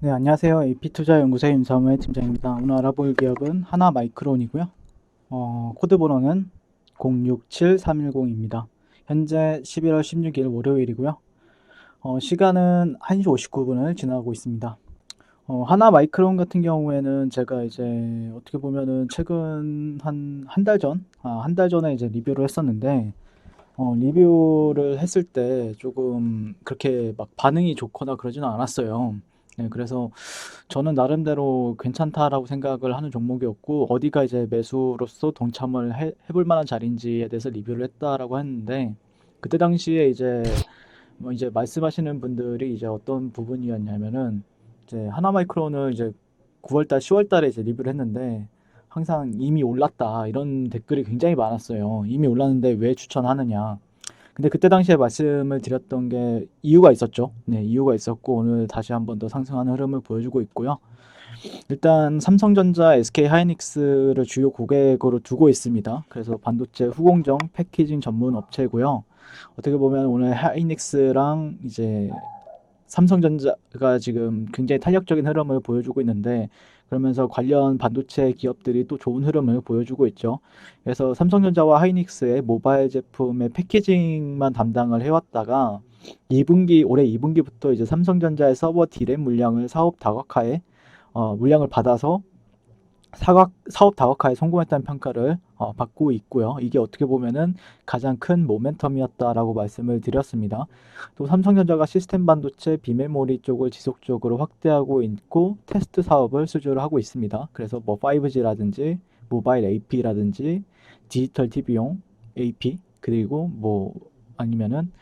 네, 안녕하세요. AP투자연구소의 윤사무의 팀장입니다. 오늘 알아볼 기업은 하나마이크론이고요. 코드 번호는 067310입니다. 현재 11월 16일 월요일이고요. 시간은 1시 59분을 지나고 있습니다. 하나마이크론 같은 경우에는 제가 이제 어떻게 보면은 최근 한 달 전, 한 달 전에 이제 리뷰를 했었는데, 리뷰를 했을 때 조금 그렇게 막 반응이 좋거나 그러지는 않았어요. 네, 그래서 저는 나름대로 괜찮다라고 생각을 하는 종목이었고, 어디가 이제 매수로서 동참을 해볼 만한 자리인지에 대해서 리뷰를 했다라고 했는데, 그때 당시에 이제 뭐 이제 말씀하시는 분들이 이제 어떤 부분이었냐면은, 이제 하나마이크론을 이제 9월달, 10월달에 이제 리뷰를 했는데, 항상 이미 올랐다 이런 댓글이 굉장히 많았어요. 이미 올랐는데 왜 추천하느냐. 근데 그때 당시에 말씀을 드렸던 게 이유가 있었죠. 네, 이유가 있었고 오늘 다시 한번 더 상승하는 흐름을 보여주고 있고요. 일단 삼성전자, SK 하이닉스를 주요 고객으로 두고 있습니다. 그래서 반도체 후공정 패키징 전문 업체고요. 어떻게 보면 오늘 하이닉스랑 이제 삼성전자가 지금 굉장히 탄력적인 흐름을 보여주고 있는데 그러면서 관련 반도체 기업들이 또 좋은 흐름을 보여주고 있죠. 그래서 삼성전자와 하이닉스의 모바일 제품의 패키징만 담당을 해왔다가 2분기 올해 2분기부터 이제 삼성전자의 서버 디램 물량을 사업 다각화에 물량을 받아서 사업 다각화에 성공했다는 평가를 받고 있고요. 이게 어떻게 보면은 가장 큰 모멘텀이었다라고 말씀을 드렸습니다. 또 삼성전자가 시스템 반도체 비메모리 쪽을 지속적으로 확대하고 있고 테스트 사업을 수주를 하고 있습니다. 그래서 뭐 5G라든지 모바일 AP라든지 디지털 TV용 AP 그리고 뭐 아니면은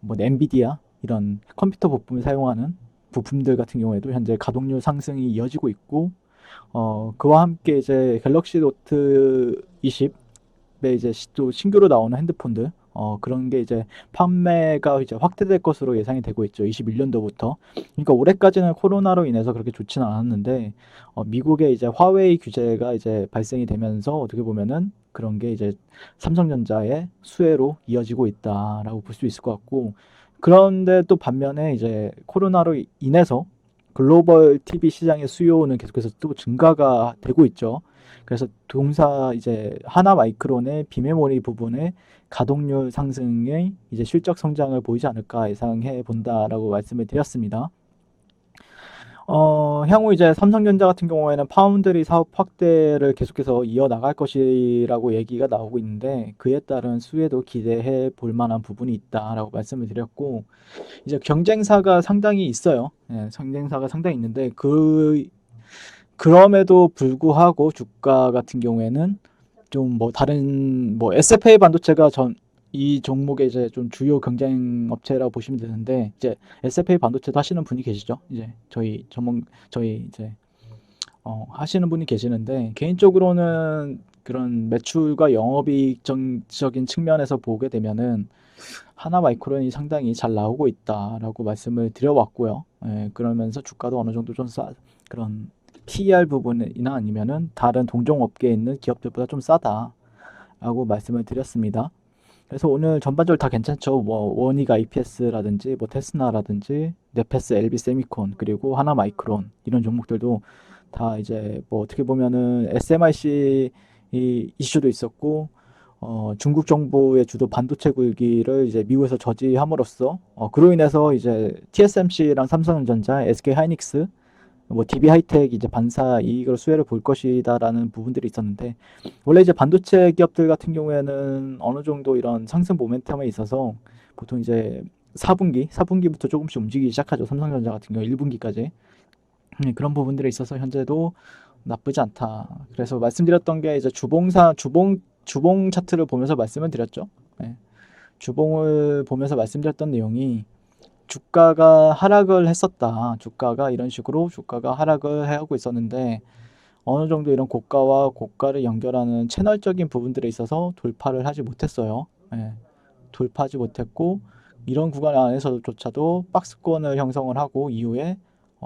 뭐 엔비디아 이런 컴퓨터 부품을 사용하는 부품들 같은 경우에도 현재 가동률 상승이 이어지고 있고 그와 함께 이제 갤럭시 노트 20에 이제 또 신규로 나오는 핸드폰들, 그런 게 이제 판매가 이제 확대될 것으로 예상이 되고 있죠. 21년도부터. 그러니까 올해까지는 코로나로 인해서 그렇게 좋지는 않았는데, 미국의 이제 화웨이 규제가 이제 발생이 되면서 어떻게 보면은 그런 게 이제 삼성전자의 수혜로 이어지고 있다라고 볼 수 있을 것 같고, 그런데 또 반면에 이제 코로나로 인해서 글로벌 TV 시장의 수요는 계속해서 또 증가가 되고 있죠. 그래서 동사 이제 하나 마이크론의 비메모리 부분의 가동률 상승의 이제 실적 성장을 보이지 않을까 예상해 본다라고 말씀을 드렸습니다. 향후 이제 삼성전자 같은 경우에는 파운드리 사업 확대를 계속해서 이어나갈 것이라고 얘기가 나오고 있는데 그에 따른 수혜도 기대해 볼 만한 부분이 있다라고 말씀을 드렸고 이제 경쟁사가 상당히 있어요. 예, 경쟁사가 상당히 있는데 그럼에도 불구하고 주가 같은 경우에는 좀 뭐 다른 뭐 SFA 반도체가 이 종목의 이제 좀 주요 경쟁 업체라고 보시면 되는데 이제 SFA 반도체도 하시는 분이 계시죠. 이제 저희 이제 하시는 분이 계시는데 개인적으로는 그런 매출과 영업이익적인 측면에서 보게 되면은 하나 마이크론이 상당히 잘 나오고 있다라고 말씀을 드려왔고요. 예, 그러면서 주가도 어느 정도 그런 PER 부분이나 아니면은 다른 동종업계에 있는 기업들보다 좀 싸다라고 말씀을 드렸습니다. 그래서 오늘 전반적으로 다 괜찮죠. 뭐 원익 IPS라든지 뭐 테스나라든지 네페스 LB 세미콘 그리고 하나 마이크론 이런 종목들도 다 이제 뭐 어떻게 보면은 SMIC 이 이슈도 있었고 중국 정부의 주도 반도체 굴기를 이제 미국에서 저지함으로써 그로 인해서 이제 TSMC랑 삼성전자, SK 하이닉스, 뭐 DB 하이텍 이제 반사 이익을 수혜를 볼 것이다라는 부분들이 있었는데 원래 이제 반도체 기업들 같은 경우에는 어느 정도 이런 상승 모멘텀에 있어서 보통 이제 4분기부터 조금씩 움직이기 시작하죠. 삼성전자 같은 경우 1분기까지. 그런 부분들에 있어서 현재도 나쁘지 않다. 그래서 말씀드렸던 게 이제 주봉 차트를 보면서 말씀을 드렸죠. 네. 주봉을 보면서 말씀드렸던 내용이 주가가 하락을 했었다. 주가가 이런 식으로 주가가 하락을 하고 있었는데 어느 정도 이런 고가와 고가를 연결하는 채널적인 부분들에 있어서 돌파를 하지 못했어요. 예, 돌파하지 못했고 이런 구간 안에서조차도 박스권을 형성을 하고 이후에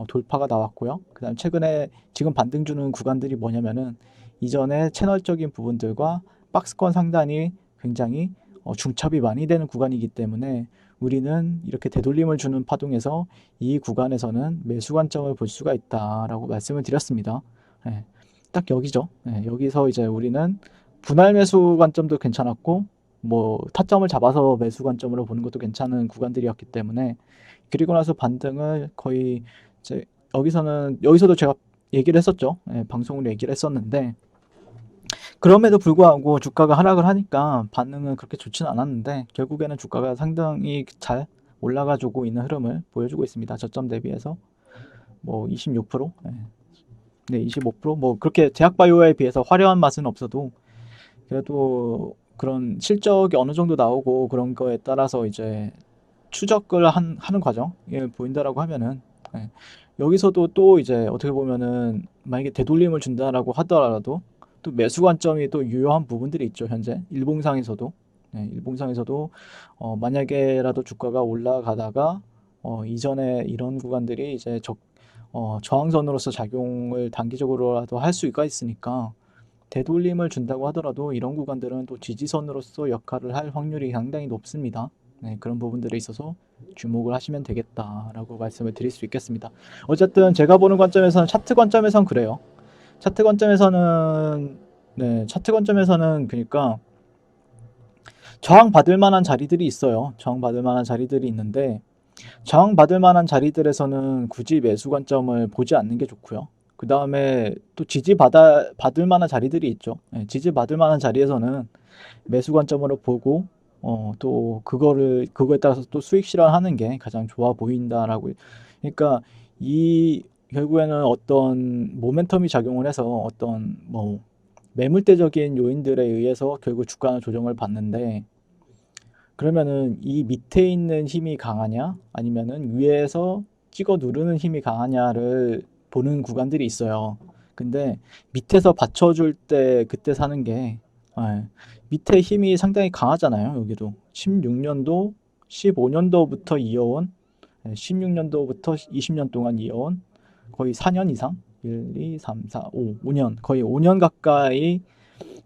돌파가 나왔고요. 그다음 최근에 지금 반등 주는 구간들이 뭐냐면은 이전에 채널적인 부분들과 박스권 상단이 굉장히 중첩이 많이 되는 구간이기 때문에 우리는 이렇게 되돌림을 주는 파동에서 이 구간에서는 매수 관점을 볼 수가 있다라고 말씀을 드렸습니다. 예, 딱 여기죠. 예, 여기서 이제 우리는 분할 매수 관점도 괜찮았고 뭐 타점을 잡아서 매수 관점으로 보는 것도 괜찮은 구간들이었기 때문에, 그리고 나서 반등을 거의 이제 여기서도 제가 얘기를 했었죠. 예, 방송으로 얘기를 했었는데, 그럼에도 불구하고 주가가 하락을 하니까 반응은 그렇게 좋지는 않았는데 결국에는 주가가 상당히 잘 올라가지고 있는 흐름을 보여주고 있습니다. 저점 대비해서 뭐 26%, 네, 25%, 뭐 그렇게 제약바이오에 비해서 화려한 맛은 없어도 그래도 그런 실적이 어느 정도 나오고 그런 거에 따라서 이제 추적을 하는 과정이 보인다라고 하면은, 예, 여기서도 또 이제 어떻게 보면은 만약에 되돌림을 준다라고 하더라도 또 매수 관점이 또 유효한 부분들이 있죠. 현재 일봉상에서도, 일봉상에서도 만약에라도 주가가 올라가다가 이전에 이런 구간들이 이제 저항선으로서 작용을 단기적으로라도 할 수가 있으니까, 되돌림을 준다고 하더라도 이런 구간들은 또 지지선으로서 역할을 할 확률이 상당히 높습니다. 네, 그런 부분들에 있어서 주목을 하시면 되겠다라고 말씀을 드릴 수 있겠습니다. 어쨌든 제가 보는 관점에서는, 차트 관점에선 그래요. 차트 관점에서는, 네, 차트 관점에서는 그러니까 저항받을 만한 자리들이 있어요. 저항받을 만한 자리들이 있는데, 저항받을 만한 자리들에서는 굳이 매수 관점을 보지 않는 게 좋고요. 그 다음에 또 받을 만한 자리들이 있죠. 예, 지지받을 만한 자리에서는 매수 관점으로 보고, 또 그거에 따라서 또 수익 실현하는 게 가장 좋아 보인다라고. 그러니까 결국에는 어떤 모멘텀이 작용을 해서 어떤 뭐 매물대적인 요인들에 의해서 결국 주가는 조정을 받는데, 그러면은 이 밑에 있는 힘이 강하냐 아니면은 위에서 찍어 누르는 힘이 강하냐를 보는 구간들이 있어요. 근데 밑에서 받쳐줄 때 그때 사는 게, 예, 밑에 힘이 상당히 강하잖아요. 여기도 16년도 15년도부터 이어온, 16년도부터 20년 동안 이어온 거의 4년 이상, 1, 2, 3, 4, 5년, 거의 5년 가까이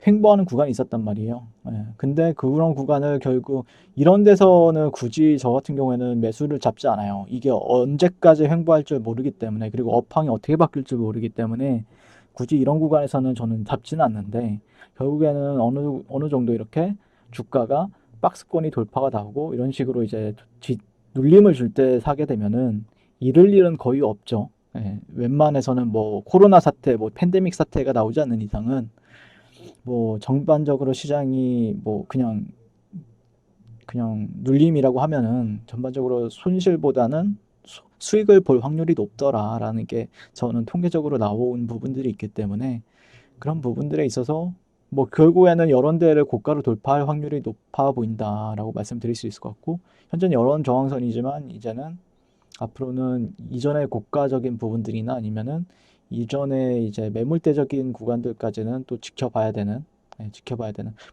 횡보하는 구간이 있었단 말이에요. 예. 근데 그런 구간을 결국 이런 데서는 굳이 저 같은 경우에는 매수를 잡지 않아요. 이게 언제까지 횡보할 줄 모르기 때문에, 그리고 업황이 어떻게 바뀔 줄 모르기 때문에 굳이 이런 구간에서는 저는 잡지는 않는데, 결국에는 어느 정도 이렇게 주가가 박스권이 돌파가 나오고 이런 식으로 이제 눌림을 줄 때 사게 되면은 잃을 일은 거의 없죠. 예. 웬만해서는 뭐 코로나 사태, 뭐 팬데믹 사태가 나오지 않는 이상은 뭐 전반적으로 시장이 뭐 그냥 눌림이라고 하면은 전반적으로 손실보다는 수익을 볼 확률이 높더라라는 게 저는 통계적으로 나온 부분들이 있기 때문에, 그런 부분들에 있어서 뭐 결국에는 여러 데를 고가로 돌파할 확률이 높아 보인다라고 말씀드릴 수 있을 것 같고, 현재는 여러 저항선이지만 이제는 앞으로는 이전의 고가적인 부분들이나 아니면은 이전에 이제 매물대적인 구간들까지는 또 지켜봐야 되는.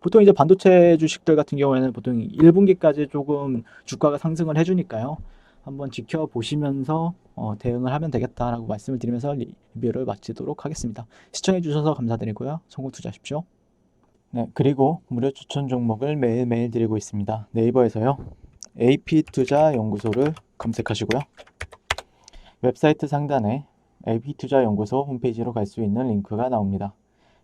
보통 이제 반도체 주식들 같은 경우에는 보통 1분기까지 조금 주가가 상승을 해주니까요. 한번 지켜보시면서 대응을 하면 되겠다라고 말씀을 드리면서 리뷰를 마치도록 하겠습니다. 시청해주셔서 감사드리고요. 성공 투자하십시오. 네, 그리고 무료 추천 종목을 매일매일 드리고 있습니다. 네이버에서요, AP투자연구소를 검색하시고요. 웹사이트 상단에 AP투자연구소 홈페이지로 갈 수 있는 링크가 나옵니다.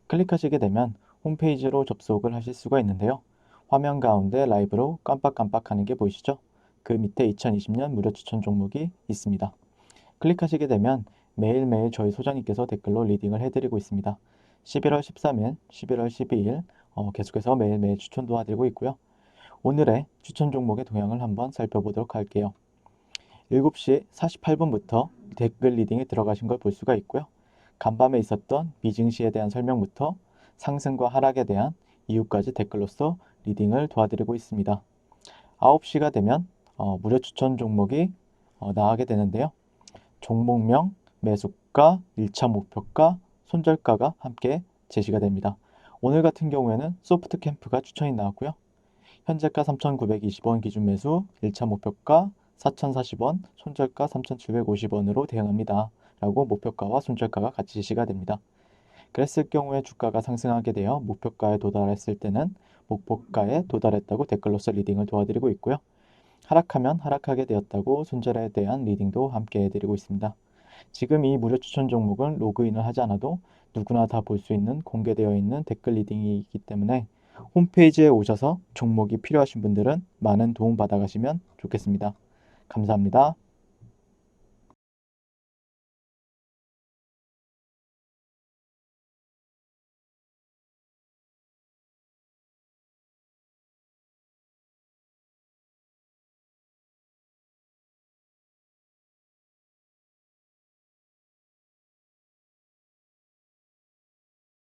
클릭하시게 되면 홈페이지로 접속을 하실 수가 있는데요. 화면 가운데 라이브로 깜빡깜빡하는 게 보이시죠? 그 밑에 2020년 무료 추천 종목이 있습니다. 클릭하시게 되면 매일매일 저희 소장님께서 댓글로 리딩을 해드리고 있습니다. 11월 13일, 11월 12일 계속해서 매일매일 추천 도와드리고 있고요. 오늘의 추천 종목의 동향을 한번 살펴보도록 할게요. 7시 48분부터 댓글 리딩에 들어가신 걸 볼 수가 있고요. 간밤에 있었던 미증시에 대한 설명부터 상승과 하락에 대한 이유까지 댓글로서 리딩을 도와드리고 있습니다. 9시가 되면 무료 추천 종목이 나가게 되는데요. 종목명, 매수가, 1차 목표가, 손절가가 함께 제시가 됩니다. 오늘 같은 경우에는 소프트캠프가 추천이 나왔고요. 현재가 3,920원 기준 매수, 1차 목표가 4,040원, 손절가 3,750원으로 대응합니다. 라고 목표가와 손절가가 같이 제시가 됩니다. 그랬을 경우에 주가가 상승하게 되어 목표가에 도달했을 때는 목표가에 도달했다고 댓글로서 리딩을 도와드리고 있고요. 하락하면 하락하게 되었다고 손절에 대한 리딩도 함께 해드리고 있습니다. 지금 이 무료 추천 종목은 로그인을 하지 않아도 누구나 다 볼 수 있는 공개되어 있는 댓글 리딩이기 때문에 홈페이지에 오셔서 종목이 필요하신 분들은 많은 도움 받아가시면 좋겠습니다. 감사합니다.